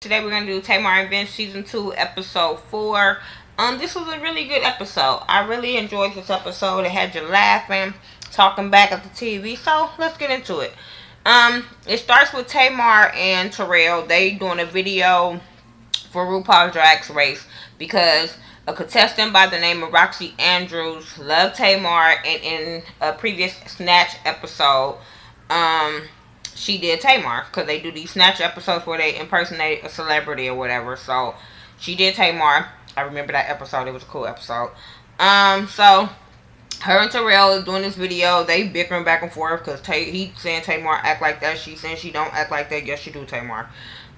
Today we're going to do Tamar and Vince Season 2, Episode 4. This was a really good episode. I really enjoyed this episode. It had you laughing, talking back at the TV. So, let's get into it. It starts with Tamar and Terrell. They doing a video for RuPaul's Drag Race because a contestant by the name of Roxy Andrews loved Tamar, and in a previous Snatch episode, she did Tamar, because they do these Snatch episodes where they impersonate a celebrity or whatever. So she did Tamar. I remember that episode. It was a cool episode. So her and Terrell is doing this video. They bickering back and forth because he saying Tamar act like that. She saying she don't act like that. Yes, she do, Tamar.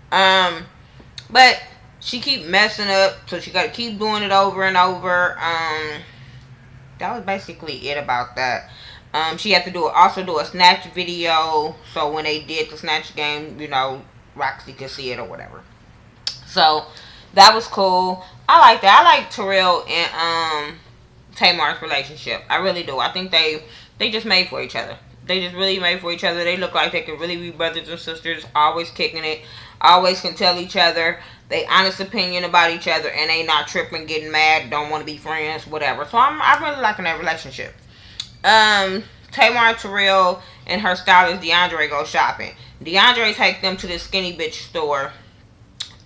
But she keep messing up, so she got to keep doing it over and over. That was basically it about that. She had to also do a Snatch video, so when they did the Snatch game, you know, Roxy could see it or whatever. So that was cool. I like that. I like Terrell and Tamar's relationship. I really do. I think they just made for each other. They just really made for each other. They look like they could really be brothers and sisters, always kicking it, always can tell each other they honest opinion about each other, and they not tripping, getting mad, don't want to be friends, whatever. So I'm really liking that relationship. Tamar, Terrell, and her stylist DeAndre go shopping. DeAndre take them to the skinny bitch store.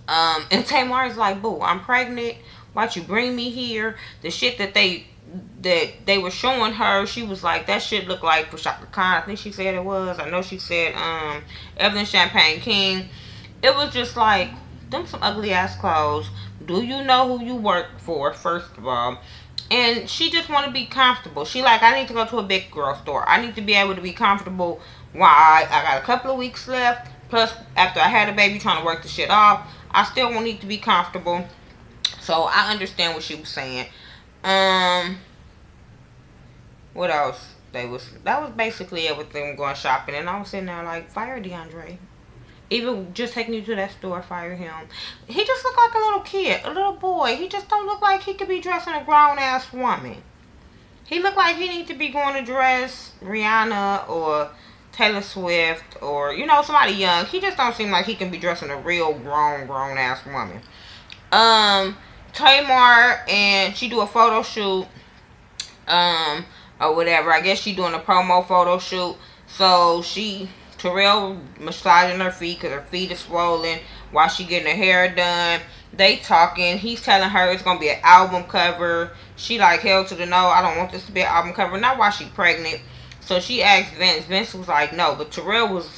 And Tamar is like, boo, I'm pregnant. Why'd you bring me here? The shit that they were showing her, she was like, that shit looked like Chaka Khan. I think she said it was. I know she said Evelyn Champagne King. It was just like, them some ugly ass clothes. Do you know who you work for, first of all? And she just want to be comfortable. She like, I need to go to a big girl store. I need to be able to be comfortable while I got a couple of weeks left. Plus, after I had a baby, trying to work the shit off, I still won't need to be comfortable. So, I understand what she was saying. What else? That was basically everything going shopping. And I was sitting there like, fire DeAndre. Even just taking you to that store, fire him. He just looked like a little kid, a little boy. He just don't look like he could be dressing a grown-ass woman. He looked like he need to be going to dress Rihanna or Taylor Swift or, you know, somebody young. He just don't seem like he can be dressing a real grown-ass woman. Tamar, and she do a photo shoot, or whatever. I guess she doing a promo photo shoot. So Terrell massaging her feet because her feet is swollen while she getting her hair done. They talking. He's telling her it's going to be an album cover. She like, hell to the no. I don't want this to be an album cover. Not while she pregnant. So she asked Vince. Vince was like, no. But Terrell was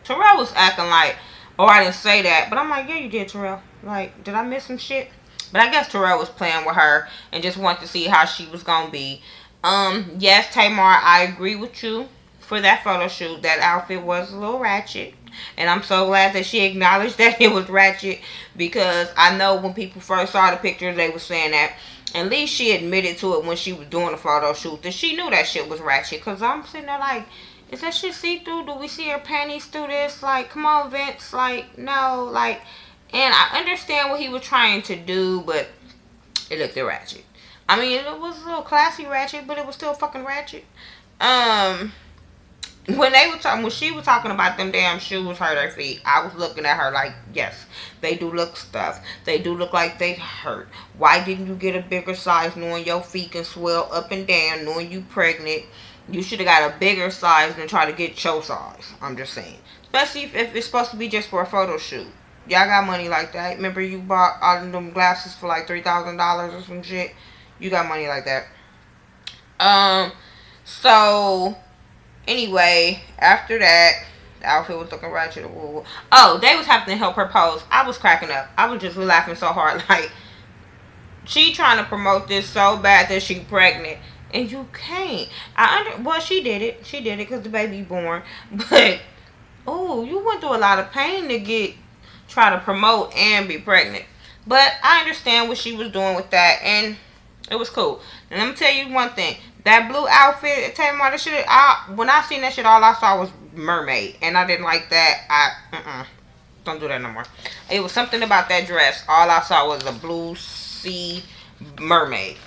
acting like, oh, I didn't say that. But I'm like, yeah, you did, Terrell. Like, did I miss some shit? But I guess Terrell was playing with her and just wanted to see how she was going to be. Yes, Tamar, I agree with you. For that photo shoot, that outfit was a little ratchet, and I'm so glad that she acknowledged that it was ratchet, because I know when people first saw the pictures, they were saying that. At least she admitted to it when she was doing the photo shoot, that she knew that shit was ratchet. Because I'm sitting there like, is that shit see-through? Do we see her panties through this? Like, come on, Vince. Like, no. Like, and I understand what he was trying to do, but it looked ratchet. I mean, it was a little classy ratchet, but it was still fucking ratchet. When she was talking about them damn shoes hurt her feet, I was looking at her like, yes, they do look stuffed. They do look like they hurt. Why didn't you get a bigger size knowing your feet can swell up and down, knowing you pregnant? You should have got a bigger size than try to get your size. I'm just saying. Especially if it's supposed to be just for a photo shoot. Y'all got money like that. Remember you bought all of them glasses for like $3,000 or some shit? You got money like that. So anyway, after that, the outfit was looking ratchet. Oh, they was having to help her pose. I was cracking up. I was just laughing so hard. Like, she trying to promote this so bad that she pregnant. And you can't. Well, she did it. She did it because the baby born. But, oh, you went through a lot of pain to try to promote and be pregnant. But I understand what she was doing with that. And it was cool. And let me tell you one thing. That blue outfit, Tamar, that shit, when I seen that shit, all I saw was mermaid. And I didn't like that. Don't do that no more. It was something about that dress. All I saw was a blue sea mermaid.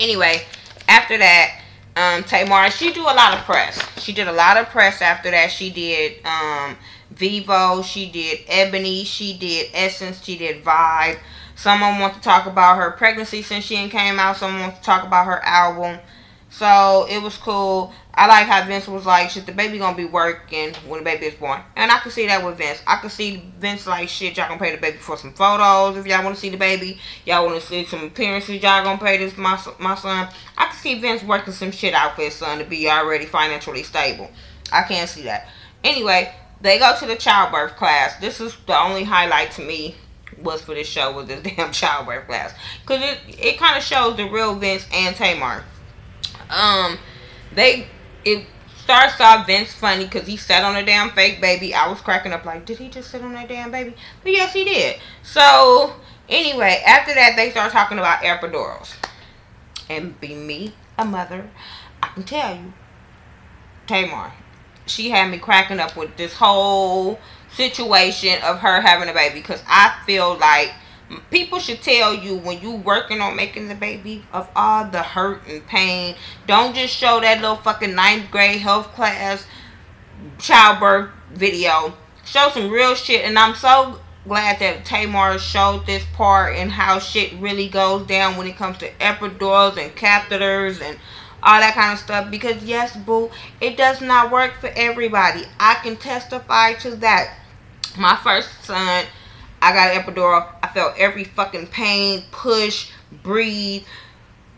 Anyway, after that, Tamar, she do a lot of press. She did a lot of press after that. She did Vivo, she did Ebony, she did Essence, she did Vibe. Someone wants to talk about her pregnancy since she ain't came out. Someone wants to talk about her album. So it was cool. I like how Vince was like, shit, the baby gonna be working when the baby is born. And I could see that with Vince. I could see Vince like, shit, y'all gonna pay the baby for some photos if y'all want to see the baby. Y'all want to see some appearances, y'all gonna pay this my son. I could see Vince working some shit out for his son to be already financially stable. I can't see that. Anyway, they go to the childbirth class. This is the only highlight to me was for this show was this damn childbirth class. Because it kind of shows the real Vince and Tamar. It starts off Vince funny because he sat on a damn fake baby. I was cracking up like, did he just sit on that damn baby? But yes, he did. So anyway, after that, they start talking about epidurals. And be me, a mother, I can tell you, Tamar, she had me cracking up with this whole situation of her having a baby, because I feel like people should tell you when you working on making the baby of all the hurt and pain. Don't just show that little fucking 9th grade health class childbirth video. Show some real shit. And I'm so glad that Tamar showed this part and how shit really goes down when it comes to epidurals and catheters and all that kind of stuff. Because yes, boo, it does not work for everybody. I can testify to that. My first son, I got an epidural. I felt every fucking pain, push, breathe.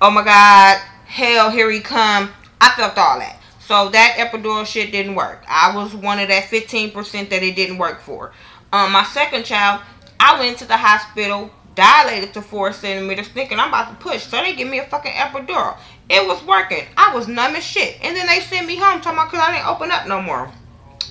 Oh my God, hell, here he come. I felt all that. So that epidural shit didn't work. I was one of that 15% that it didn't work for. My second child, I went to the hospital, dilated to 4 centimeters, thinking I'm about to push. So they give me a fucking epidural. It was working. I was numb as shit. And then they sent me home talking about because I didn't open up no more.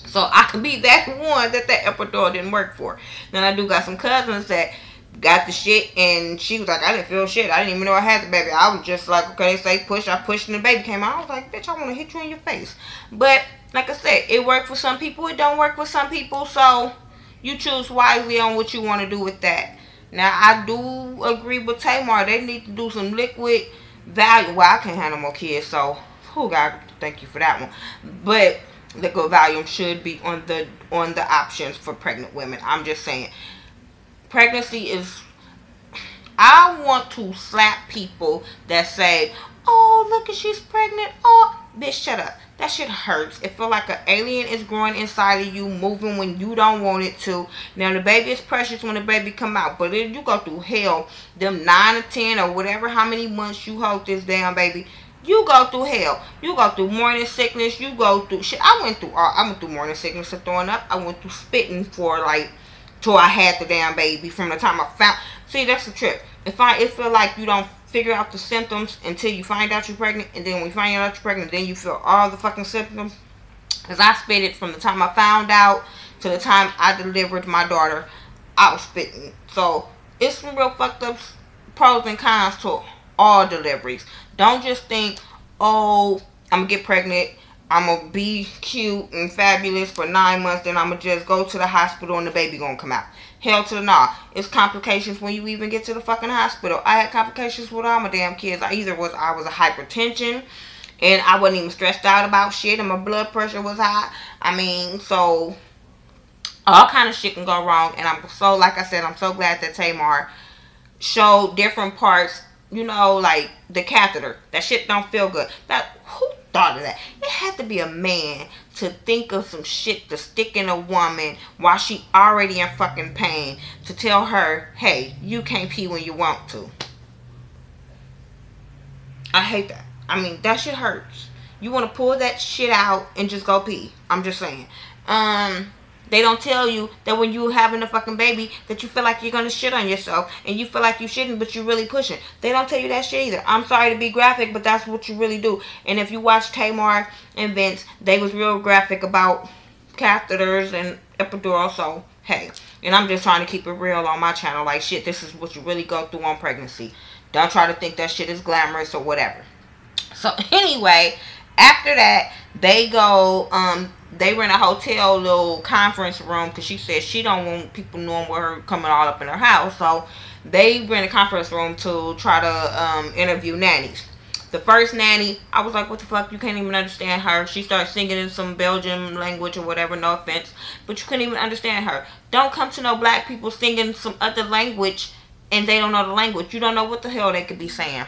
So I could be that one that epidural didn't work for. Then I do got some cousins that got the shit, and she was like, I didn't feel shit. I didn't even know I had the baby. I was just like, okay, they say push. I pushed and the baby came out. I was like, bitch, I want to hit you in your face. But like I said, it worked for some people. It don't work for some people. So you choose wisely on what you want to do with that. Now, I do agree with Tamar. They need to do some liquid value. Well, I can't have no more kids, so who God, thank you for that one. But liquid volume should be on the options for pregnant women. I'm just saying, pregnancy is, I want to slap people that say, oh, look at she's pregnant. Oh, bitch, shut up. That shit hurts. It feels like an alien is growing inside of you, moving when you don't want it to. Now, the baby is precious when the baby come out, but if you go through hell, them 9 or 10 or whatever, how many months you hold this damn baby, you go through hell. You go through morning sickness. You go through shit. I went through morning sickness of throwing up. I went through spitting for like till I had the damn baby. From the time I found. See, that's the trip. It feel like you don't figure out the symptoms until you find out you're pregnant, and then when you find out you're pregnant, then you feel all the fucking symptoms. Cause I spitted from the time I found out to the time I delivered my daughter. I was spitting. So it's some real fucked up pros and cons to all deliveries. Don't just think, oh, I'm gonna get pregnant, I'm gonna be cute and fabulous for 9 months, then I'm gonna just go to the hospital and the baby gonna come out. Hell to the nah. It's complications when you even get to the fucking hospital. I had complications with all my damn kids. I was a hypertension, and I wasn't even stressed out about shit, and my blood pressure was high. I mean, so all kind of shit can go wrong. And I'm so, like I said, I'm so glad that Tamar showed different parts. You know, like the catheter. That shit don't feel good. Who thought of that? It had to be a man to think of some shit to stick in a woman while she already in fucking pain, to tell her, hey, you can't pee when you want to. I hate that. I mean, that shit hurts. You want to pull that shit out and just go pee. I'm just saying. They don't tell you that when you're having a fucking baby that you feel like you're going to shit on yourself and you feel like you shouldn't, but you're really pushing. They don't tell you that shit either. I'm sorry to be graphic, but that's what you really do. And if you watch Tamar and Vince, they was real graphic about catheters and epidural. So, hey. And I'm just trying to keep it real on my channel. Like, shit, this is what you really go through on pregnancy. Don't try to think that shit is glamorous or whatever. So, anyway, after that, they go, they were in a hotel little conference room because she said she don't want people knowing with her coming all up in her house. So they were in a conference room to try to interview nannies. The first nanny, I was like, what the fuck? You can't even understand her. She started singing in some Belgian language or whatever, no offense. But you couldn't even understand her. Don't come to no black people singing some other language and they don't know the language. You don't know what the hell they could be saying.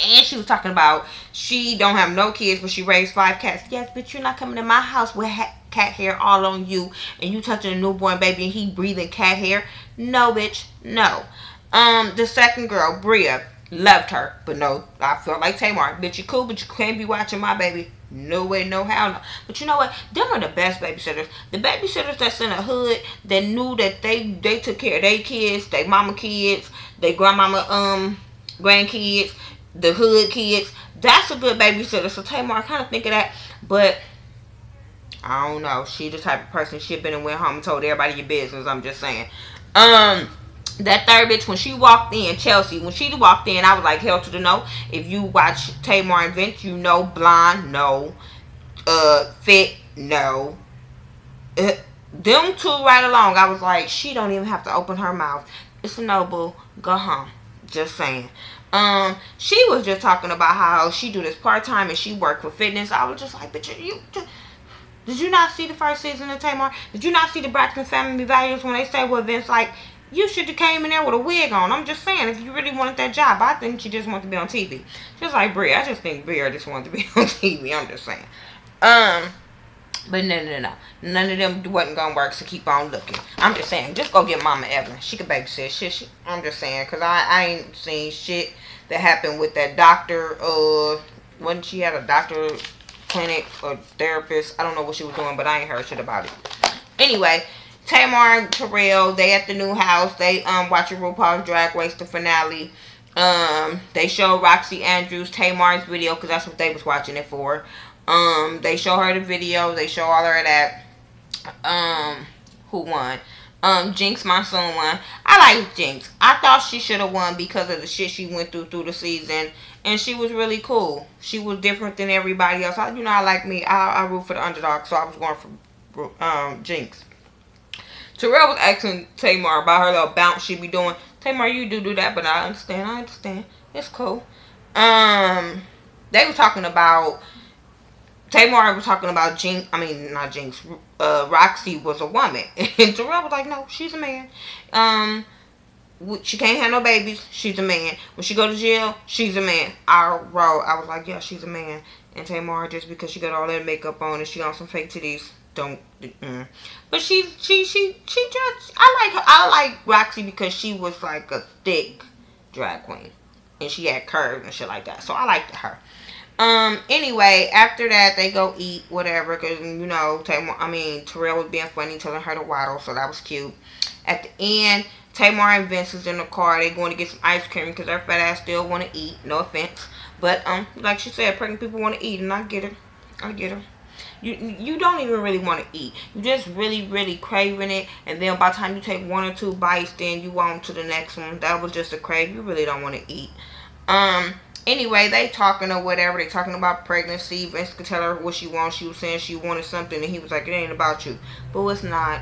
And she was talking about she don't have no kids, but she raised 5 cats. Yes, but you're not coming to my house with cat hair all on you and you touching a newborn baby and he breathing cat hair. No, bitch, no. The second girl, Bria, loved her, but no, I felt like Tamar. Bitch, you cool, but you can't be watching my baby. No way, no how, no. But you know what? Them are the best babysitters. The babysitters that's in the hood that knew that they took care of their kids, their mama kids, their grandmama grandkids, the hood kids. That's a good babysitter. So Tamar, I kind of think of that, but I don't know. She the type of person she'd been and went home and told everybody your business. I'm just saying. That third bitch, when she walked in, Chelsea, when she walked in, I was like, hell to the no. If you watch Tamar and Vince, you know blonde, no. Fit, no. Them two right along, I was like, she don't even have to open her mouth. It's a no, boo. Go home. Just saying. She was just talking about how she do this part-time and she work for fitness. I was just like, bitch, did you not see the first season of Tamar? Did you not see the Braxton Family Values when they say what Vince like? You should have came in there with a wig on. I'm just saying, if you really wanted that job, I think she just wanted to be on TV. Just like Bria. I just think Bria just wanted to be on TV. I'm just saying. But no. None of them wasn't going to work, so keep on looking. I'm just saying, just go get Mama Evelyn. She could babysit shit. I'm just saying, because I ain't seen shit that happened with that doctor. Wasn't she had a doctor clinic or therapist? I don't know what she was doing, but I ain't heard shit about it. Anyway, Tamar and Terrell, they at the new house. They watching RuPaul's Drag Race, the finale. They show Roxy Andrews Tamar's video because that's what they was watching it for. They show her the video. They show all her that. Who won? Jinx Monsoon won. I like Jinx. I thought she should have won because of the shit she went through the season, and she was really cool. She was different than everybody else. I like me. I root for the underdog, so I was going for Jinx. Terrell was asking Tamar about her little bounce she be doing. Tamar, you do that, but I understand. It's cool. They were talking about, Tamar was talking about Jinx, not Jinx, Roxy was a woman. And Terrell was like, no, she's a man. She can't have no babies, she's a man. When she go to jail, she's a man. I was like, yeah, she's a man. And Tamar, just because she got all that makeup on and she on some fake titties, but she just, I like Roxy because she was like a thick drag queen and she had curves and shit like that, so I liked her. Anyway, after that they go eat whatever, because Terrell was being funny, telling her to waddle, so that was cute. At the end, Tamar and Vince is in the car. They going to get some ice cream because their fat ass still want to eat. No offense, but like she said, pregnant people want to eat, and I get her. You don't even really want to eat. You just really craving it, and then by the time you take 1 or 2 bites, then you on to the next one. That was just a crave. You really don't want to eat. Anyway, they talking or whatever. They talking about pregnancy. Vince could tell her what she wants. She was saying she wanted something, and he was like, it ain't about you. But it's not.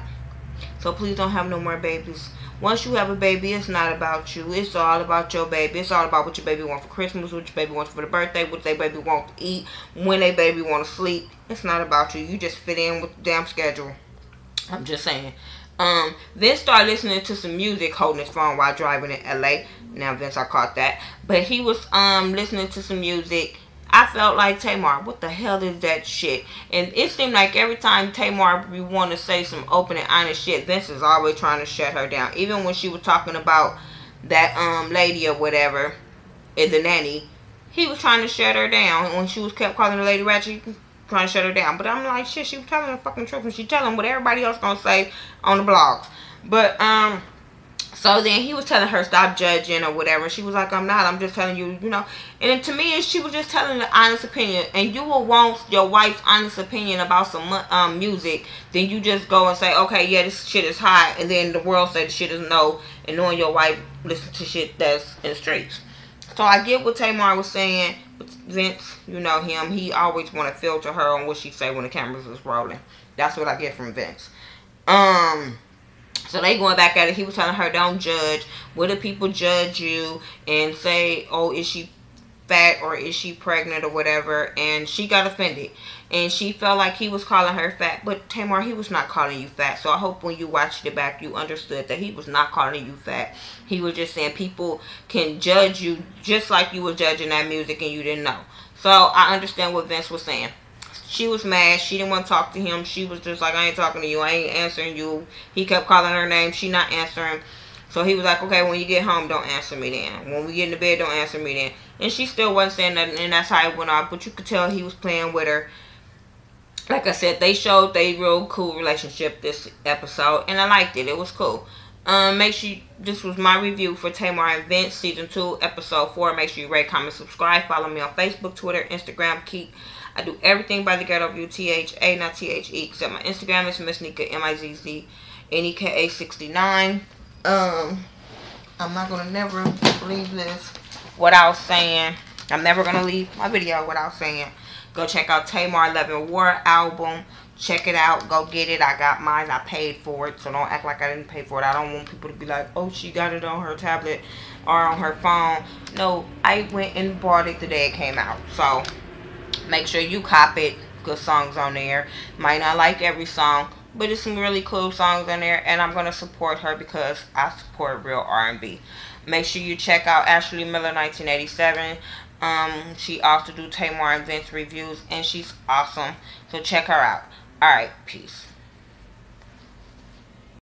So please don't have no more babies. Once you have a baby, it's not about you. It's all about your baby. It's all about what your baby wants for Christmas, what your baby wants for the birthday, what their baby wants to eat, when their baby want to sleep. It's not about you. You just fit in with the damn schedule. I'm just saying. Vince started listening to some music, holding his phone while driving in LA. Now, Vince, I caught that. But he was listening to some music. I felt like, Tamar, what the hell is that shit? And it seemed like every time Tamar want to say some open and honest shit, Vince is always trying to shut her down. Even when she was talking about that lady or whatever, the nanny, he was trying to shut her down. And when she was kept calling the lady ratchet, trying to shut her down. But I'm like, shit, she was telling the fucking truth, and she telling what everybody else gonna say on the blogs. But so then he was telling her stop judging or whatever. She was like, I'm not. I'm just telling you, you know. And then to me, she was just telling the honest opinion. And you will want your wife's honest opinion about some music. Then you just go and say, okay, yeah, this shit is hot. And then the world say the shit is no. And knowing your wife listen to shit that's in the streets. So I get what Tamar was saying. But Vince, you know him. He always want to filter her on what she say when the cameras is rolling. That's what I get from Vince. So they going back at it. He was telling her, don't judge. What if people judge you and say, oh, is she fat or is she pregnant or whatever, and she got offended and she felt like he was calling her fat. But Tamar, he was not calling you fat. So I hope when you watched it back you understood that he was not calling you fat. He was just saying people can judge you just like you were judging that music and you didn't know. So I understand what Vince was saying. She was mad. She didn't want to talk to him. She was just like, I ain't talking to you. I ain't answering you. He kept calling her name. She not answering. So he was like, okay, when you get home, don't answer me then. When we get in the bed, don't answer me then. And she still wasn't saying nothing, and that's how it went on. But you could tell he was playing with her. Like I said, they showed they real cool relationship this episode, and I liked it. It was cool. Make sure this was my review for Tamar and Vince season 2 episode 4. Make sure you rate, comment, subscribe. Follow me on Facebook, Twitter, Instagram. I do everything by the Ghetto View, THA, not THE, except my Instagram is Miss Nika, MIZZNEKA69. I'm not gonna never leave this without saying, I'm never gonna leave my video without saying, go check out Tamar 11 War album. Check it out. Go get it. I got mine. I paid for it. So don't act like I didn't pay for it. I don't want people to be like, oh, she got it on her tablet or on her phone. No, I went and bought it the day it came out. So make sure you cop it. Good songs on there. Might not like every song, but there's some really cool songs on there. And I'm going to support her because I support real R&B. Make sure you check out Ashley Miller 1987. She also do Tamar and Vince reviews, and she's awesome. So check her out. Alright, peace.